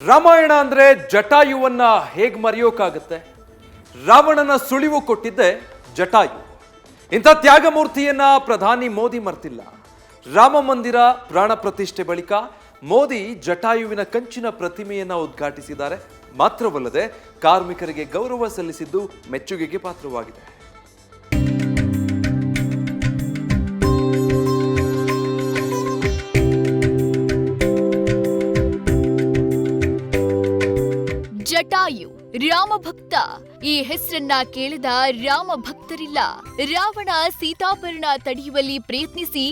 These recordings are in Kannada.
ರಾಮಾಯಣ ಅಂದ್ರೆ ಜಟಾಯುವನ್ನ ಹೇಗ್ ಮರೆಯೋಕ್ಕಾಗುತ್ತೆ? ರಾವಣನ ಸುಳಿವು ಕೊಟ್ಟಿದ್ದೆ ಜಟಾಯು. ಇಂಥ ತ್ಯಾಗಮೂರ್ತಿಯನ್ನ ಪ್ರಧಾನಿ ಮೋದಿ ಮರ್ತಿಲ್ಲ. ರಾಮ ಮಂದಿರ ಪ್ರಾಣ ಪ್ರತಿಷ್ಠೆ ಬಳಿಕ ಮೋದಿ ಜಟಾಯುವಿನ ಕಂಚಿನ ಪ್ರತಿಮೆಯನ್ನ ಉದ್ಘಾಟಿಸಿದ್ದಾರೆ. ಮಾತ್ರವಲ್ಲದೆ ಕಾರ್ಮಿಕರಿಗೆ ಗೌರವ ಸಲ್ಲಿಸಿದ್ದು ಮೆಚ್ಚುಗೆಗೆ ಪಾತ್ರವಾಗಿದೆ. ಜಟಾಯು ರಾಮಭಕ್ತ. ಈ ಹೆಸರನ್ನ ಕೇಳಿದ ರಾಮ ಭಕ್ತರಿಲ್ಲ. ರಾವಣ ಸೀತಾಪರಣ ತಡೆಯುವಲ್ಲಿ ಪ್ರಯತ್ನಿಸಿ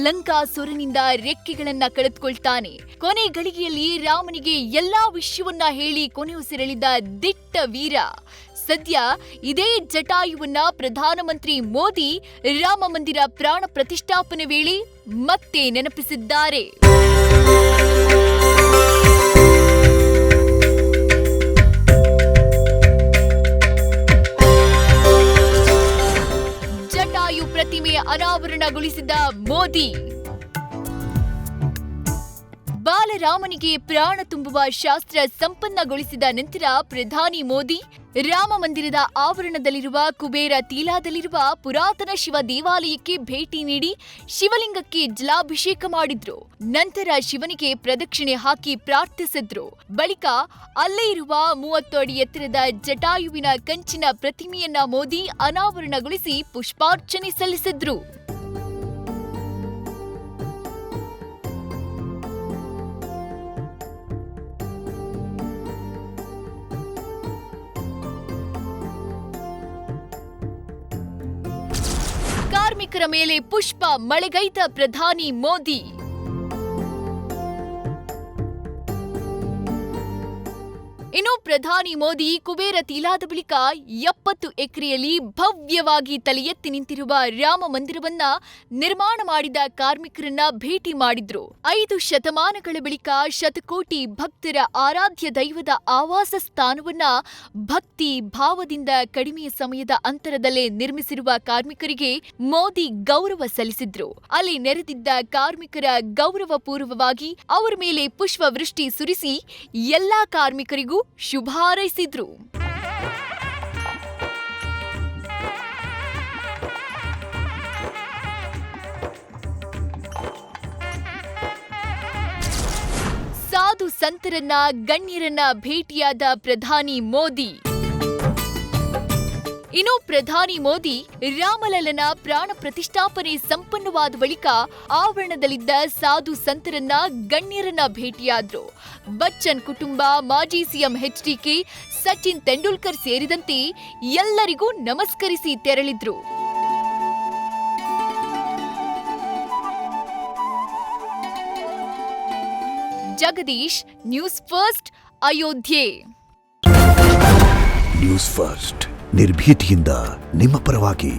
ಲಂಕಾಸುರನಿಂದ ರೆಕ್ಕೆಗಳನ್ನ ಕಳೆದುಕೊಳ್ತಾನೆ. ಕೊನೆ ಗಳಿಗೆಯಲ್ಲಿ ರಾಮನಿಗೆ ಎಲ್ಲಾ ವಿಷಯವನ್ನ ಹೇಳಿ ಕೊನೆಯುಸಿರೆಳೆದ ದಿಟ್ಟ ವೀರ. ಸದ್ಯ ಇದೇ ಜಟಾಯುವನ್ನ ಪ್ರಧಾನಮಂತ್ರಿ ಮೋದಿ ರಾಮ ಮಂದಿರ ಪ್ರಾಣ ಪ್ರತಿಷ್ಠಾಪನೆ ವೇಳೆ ಮತ್ತೆ ನೆನಪಿಸಿದ್ದಾರೆ. ಪ್ರತಿಮೆ ಅನಾವರಣಗೊಳಿಸಿದ ಮೋದಿ. ಬಾಲರಾಮನಿಗೆ ಪ್ರಾಣ ತುಂಬುವ ಶಾಸ್ತ್ರ ಸಂಪನ್ನಗೊಳಿಸಿದ ನಂತರ ಪ್ರಧಾನಿ ಮೋದಿ ರಾಮ ಮಂದಿರದ ಆವರಣದಲ್ಲಿರುವ ಕುಬೇರ ತೀಲಾದಲ್ಲಿರುವ ಪುರಾತನ ಶಿವ ದೇವಾಲಯಕ್ಕೆ ಭೇಟಿ ನೀಡಿ ಶಿವಲಿಂಗಕ್ಕೆ ಜಲಾಭಿಷೇಕ ಮಾಡಿದ್ರು. ನಂತರ ಶಿವನಿಗೆ ಪ್ರದಕ್ಷಿಣೆ ಹಾಕಿ ಪ್ರಾರ್ಥಿಸಿದ್ರು. ಬಳಿಕ ಅಲ್ಲೇ ಇರುವ 30 ಅಡಿ ಎತ್ತರದ ಜಟಾಯುವಿನ ಕಂಚಿನ ಪ್ರತಿಮೆಯನ್ನ ಮೋದಿ ಅನಾವರಣಗೊಳಿಸಿ ಪುಷ್ಪಾರ್ಚನೆ ಸಲ್ಲಿಸಿದ್ರು. ಕಾರ್ಮಿಕರ ಮೇಲೆ ಪುಷ್ಪ ಮಳೆಗೈದ ಪ್ರಧಾನಿ ಮೋದಿ. ಇನ್ನು ಪ್ರಧಾನಿ ಮೋದಿ ಕುಬೇರ ತೀಲಾದ ಬಳಿಕ 70 ಎಕರೆಯಲ್ಲಿ ಭವ್ಯವಾಗಿ ತಲೆ ಎತ್ತಿ ನಿಂತಿರುವ ರಾಮ ಮಂದಿರವನ್ನ ನಿರ್ಮಾಣ ಮಾಡಿದ ಕಾರ್ಮಿಕರನ್ನ ಭೇಟಿ ಮಾಡಿದ್ರು. 5 ಶತಮಾನಗಳ ಬಳಿಕ ಶತಕೋಟಿ ಭಕ್ತರ ಆರಾಧ್ಯ ದೈವದ ಆವಾಸ ಸ್ಥಾನವನ್ನ ಭಕ್ತಿ ಭಾವದಿಂದ ಕಡಿಮೆ ಸಮಯದ ಅಂತರದಲ್ಲೇ ನಿರ್ಮಿಸಿರುವ ಕಾರ್ಮಿಕರಿಗೆ ಮೋದಿ ಗೌರವ ಸಲ್ಲಿಸಿದ್ರು. ಅಲ್ಲಿ ನೆರೆದಿದ್ದ ಕಾರ್ಮಿಕರ ಗೌರವ ಪೂರ್ವವಾಗಿ ಅವರ ಮೇಲೆ ಪುಷ್ಪವೃಷ್ಟಿ ಸುರಿಸಿ ಎಲ್ಲಾ ಕಾರ್ಮಿಕರಿಗೂ ಶುಭ ಹಾರೈಸಿದ್ರು. ಸಾಧು ಸಂತರನ್ನ ಗಣ್ಯರನ್ನ ಭೇಟಿಯಾದ ಪ್ರಧಾನಿ ಮೋದಿ. ಇನ್ನು ಪ್ರಧಾನಿ ಮೋದಿ ರಾಮಲಲ್ಲನ ಪ್ರಾಣ ಪ್ರತಿಷ್ಠಾಪನೆ ಸಂಪನ್ನವಾದ ಬಳಿಕ ಆವರಣದಲ್ಲಿದ್ದ ಸಾಧು ಸಂತರನ್ನ ಗಣ್ಯರನ್ನ ಭೇಟಿಯಾದ್ರು. ಬಚ್ಚನ್ ಕುಟುಂಬ, ಮಾಜಿ ಸಿಎಂ ಎಚ್ಡಿಕೆ, ಸಚಿನ್ ತೆಂಡೂಲ್ಕರ್ ಸೇರಿದಂತೆ ಎಲ್ಲರಿಗೂ ನಮಸ್ಕರಿಸಿ ತೆರಳಿದ್ರು. Jagadish, news first, Ayodhya. News first ನಿರ್ಭೀತಿಯಿಂದ ನಿಮ್ಮ ಪರವಾಗಿ.